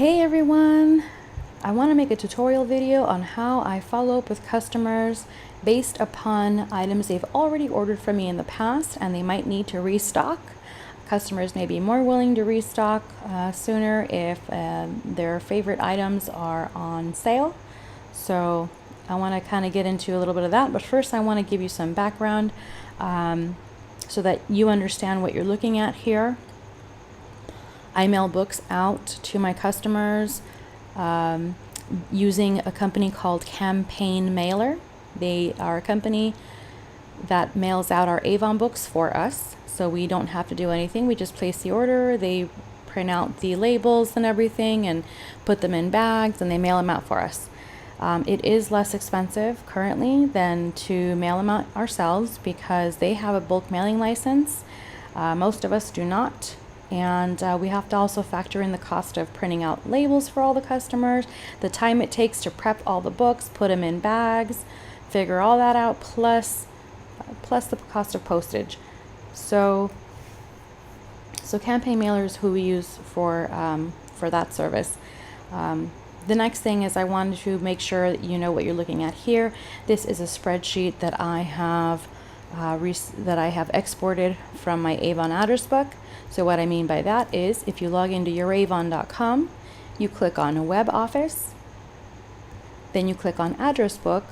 Hey everyone! I want to make a tutorial video on how I follow up with customers based upon items they've already ordered from me in the past and they might need to restock. Customers may be more willing to restock sooner if their favorite items are on sale. So I want to kind of get into a little bit of that, but first I want to give you some background so that you understand what you're looking at here. I mail books out to my customers using a company called Campaign Mailer. They are a company that mails out our Avon books for us, so we don't have to do anything. We just place the order, they print out the labels and everything and put them in bags, and they mail them out for us. It is less expensive currently than to mail them out ourselves because they have a bulk mailing license. Most of us do not. And we have to also factor in the cost of printing out labels for all the customers, the time it takes to prep all the books, put them in bags, figure all that out, plus the cost of postage. So Campaign Mailer is who we use for that service. The next thing is I wanted to make sure that you know what you're looking at here. This is a spreadsheet that I have exported from my Avon address book. So what I mean by that is if you log into youravon.com, you click on Web Office, then you click on Address Book.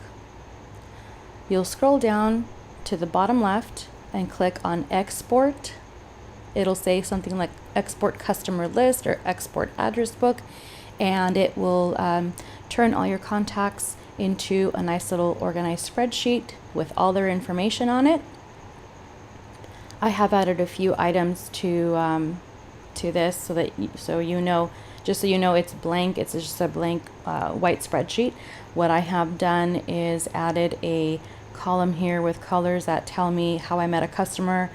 You'll scroll down to the bottom left and click on Export. It'll say something like Export Customer List or Export Address Book, and it will turn all your contacts into a nice little organized spreadsheet with all their information on it. I have added a few items to this so you know it's blank. It's just a blank white spreadsheet. What I have done is added a column here with colors that tell me how I met a customer.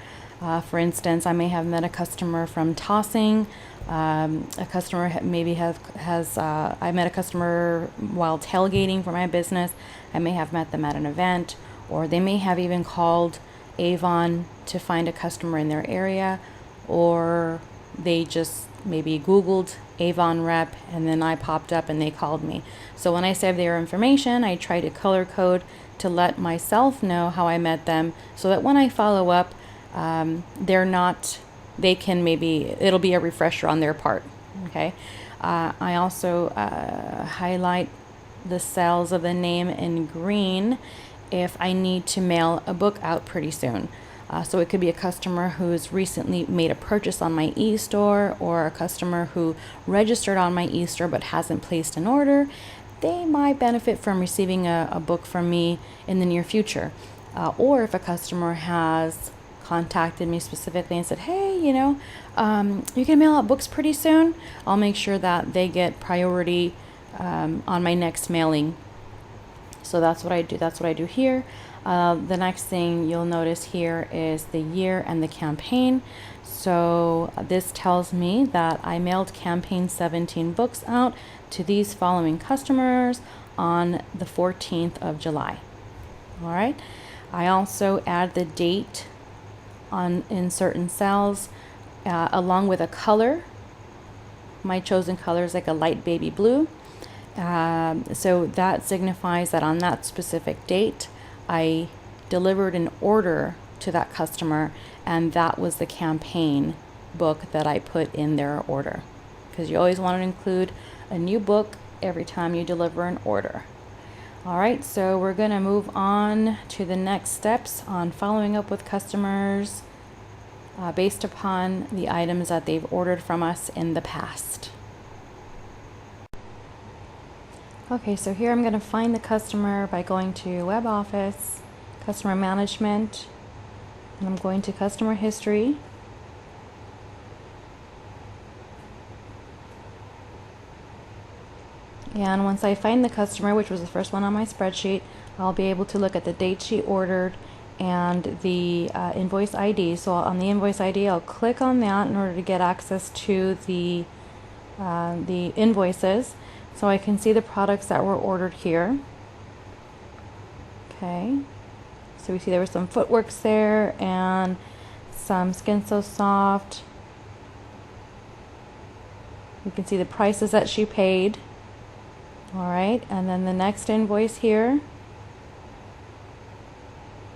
For instance, I may have met a customer from tossing. A customer maybe I met a customer while tailgating for my business. I may have met them at an event, or they may have even called Avon to find a customer in their area, or they just maybe Googled Avon rep and then I popped up and they called me. So when I save their information, I try to color code to let myself know how I met them so that when I follow up, it'll be a refresher on their part. Okay. I also highlight the cells of the name in green if I need to mail a book out pretty soon. So it could be a customer who's recently made a purchase on my e-store, or a customer who registered on my e-store but hasn't placed an order. They might benefit from receiving a book from me in the near future. Or if a customer has contacted me specifically and said, hey, you can mail out books pretty soon, I'll make sure that they get priority on my next mailing. So that's what I do here. The next thing you'll notice here is the year and the campaign. So this tells me that I mailed campaign 17 books out to these following customers on the 14th of July. All right. I also add the date in certain cells along with a color. My chosen color is like a light baby blue. So that signifies that on that specific date, I delivered an order to that customer, and that was the campaign book that I put in their order. Because you always want to include a new book every time you deliver an order. All right, so we're going to move on to the next steps on following up with customers based upon the items that they've ordered from us in the past. Okay, so here I'm going to find the customer by going to Web Office, Customer Management, and I'm going to Customer History. And once I find the customer, which was the first one on my spreadsheet, I'll be able to look at the date she ordered and the invoice ID. So on the invoice ID, I'll click on that in order to get access to the invoices, so I can see the products that were ordered here. Okay, so we see there was some Footworks there and some Skin So Soft, You can see the prices that she paid. All right, and then the next invoice here.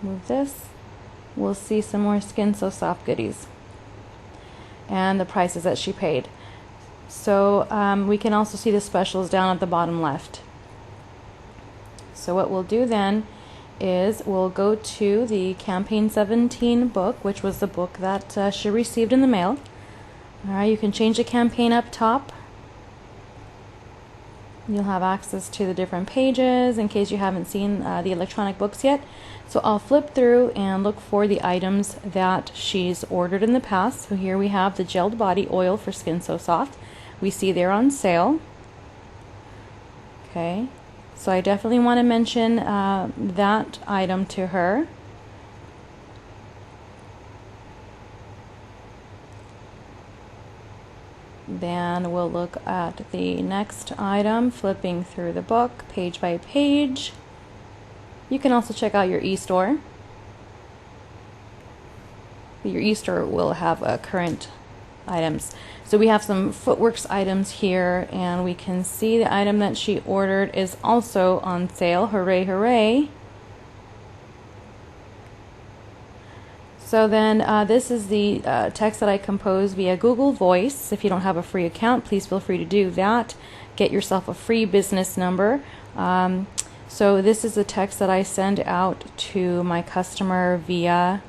Move this. We'll see some more Skin So Soft goodies and the prices that she paid. So we can also see the specials down at the bottom left. So what we'll do then is we'll go to the Campaign 17 book, which was the book that she received in the mail. All right, you can change the campaign up top. You'll have access to the different pages in case you haven't seen the electronic books yet. So I'll flip through and look for the items that she's ordered in the past. So here we have the gelled body oil for Skin So Soft. We see they're on sale. Okay, so I definitely want to mention that item to her. Then we'll look at the next item, flipping through the book page by page. You can also check out your e-store. Your e-store will have current items. So we have some Footworks items here, and we can see the item that she ordered is also on sale. Hooray, hooray. So then this is the text that I composed via Google Voice. If you don't have a free account, please feel free to do that. Get yourself a free business number. So this is the text that I send out to my customer via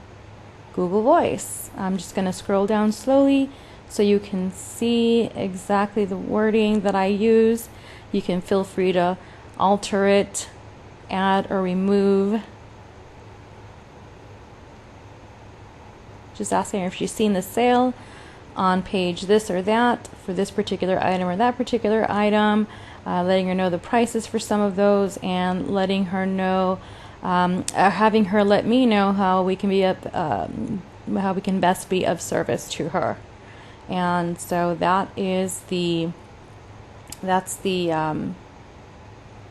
Google Voice. I'm just going to scroll down slowly so you can see exactly the wording that I use. You can feel free to alter it, add or remove. Just asking her if she's seen the sale on page this or that for this particular item or that particular item, letting her know the prices for some of those, and letting her know, having her let me know how we can be how we can best be of service to her. And so that's the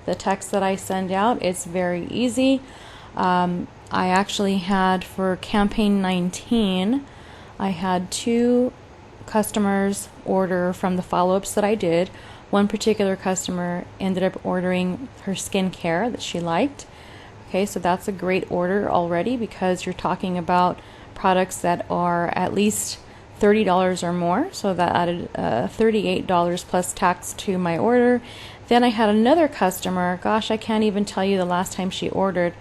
text that I send out. It's very easy. I actually had, for campaign 19, I had 2 customers order from the follow-ups that I did. One particular customer ended up ordering her skincare that she liked. Okay, so that's a great order already, because you're talking about products that are at least $30 or more. So that added $38 plus tax to my order. Then I had another customer, gosh, I can't even tell you the last time she ordered.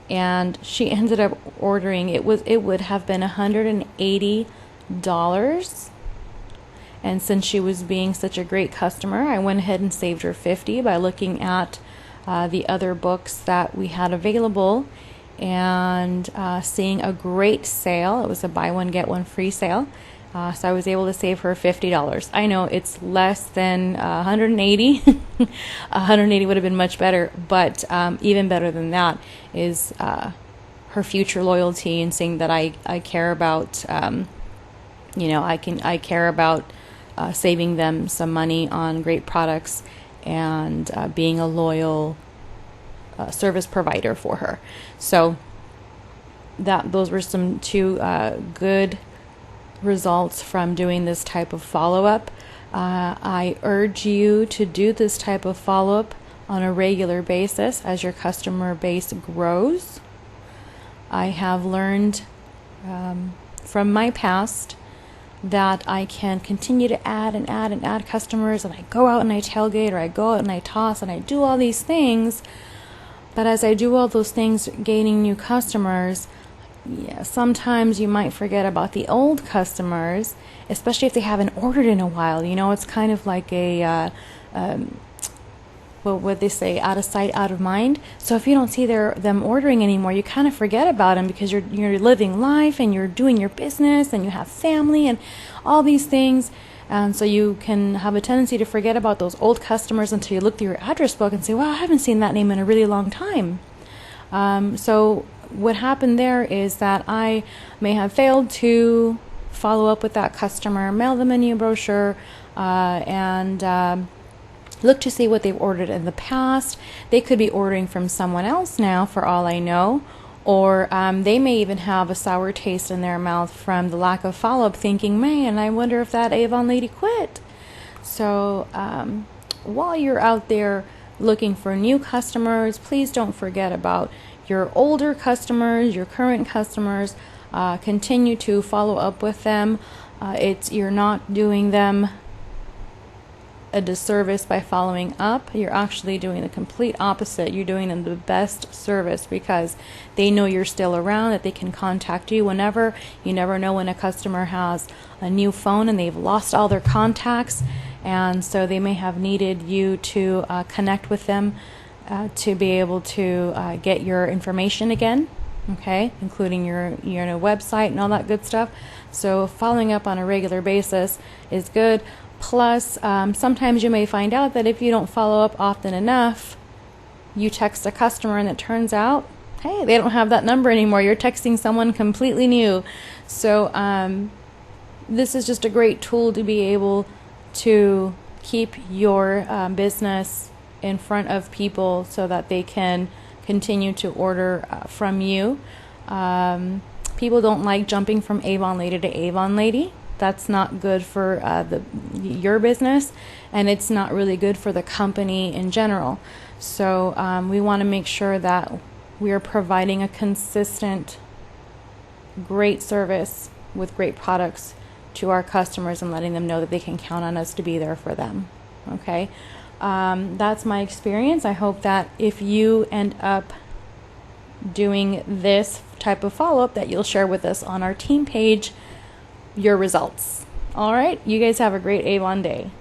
And she ended up ordering, it would have been $180. And since she was being such a great customer, I went ahead and saved her $50 by looking at the other books that we had available and seeing a great sale. It was a buy one get one free sale. So I was able to save her $50. I know it's less than 180. 180 would have been much better, but even better than that is her future loyalty and seeing that I care about, I care about saving them some money on great products and being a loyal service provider for her. So those were some 2 good results from doing this type of follow-up. I urge you to do this type of follow-up on a regular basis as your customer base grows. I have learned from my past that I can continue to add and add and add customers, and I go out and I tailgate, or I go out and I toss and I do all these things. But as I do all those things, gaining new customers, sometimes you might forget about the old customers, especially if they haven't ordered in a while. It's kind of like what they say, out of sight, out of mind. So if you don't see them ordering anymore, you kind of forget about them because you're living life and you're doing your business and you have family and all these things. And so you can have a tendency to forget about those old customers until you look through your address book and say, wow, I haven't seen that name in a really long time. So what happened there is that I may have failed to follow up with that customer, mail them a new brochure, and look to see what they've ordered in the past. They could be ordering from someone else now, for all I know, Or they may even have a sour taste in their mouth from the lack of follow-up, thinking, man, I wonder if that Avon lady quit. So while you're out there looking for new customers, please don't forget about your older customers, your current customers. Continue to follow up with them. You're not doing them a disservice by following up. You're actually doing the complete opposite. You're doing them the best service because they know you're still around, that they can contact you whenever. You never know when a customer has a new phone and they've lost all their contacts, and so they may have needed you to connect with them to be able to get your information again, okay, including your website and all that good stuff. So following up on a regular basis is good. Plus, sometimes you may find out that if you don't follow up often enough, you text a customer and it turns out, hey, they don't have that number anymore. You're texting someone completely new. So this is just a great tool to be able to keep your business in front of people so that they can continue to order from you. People don't like jumping from Avon lady to Avon lady. That's not good for your business, and it's not really good for the company in general. So we want to make sure that we are providing a consistent, great service with great products to our customers and letting them know that they can count on us to be there for them. Okay, that's my experience. I hope that if you end up doing this type of follow-up, that you'll share with us on our team page your results. All right, you guys have a great Avon day.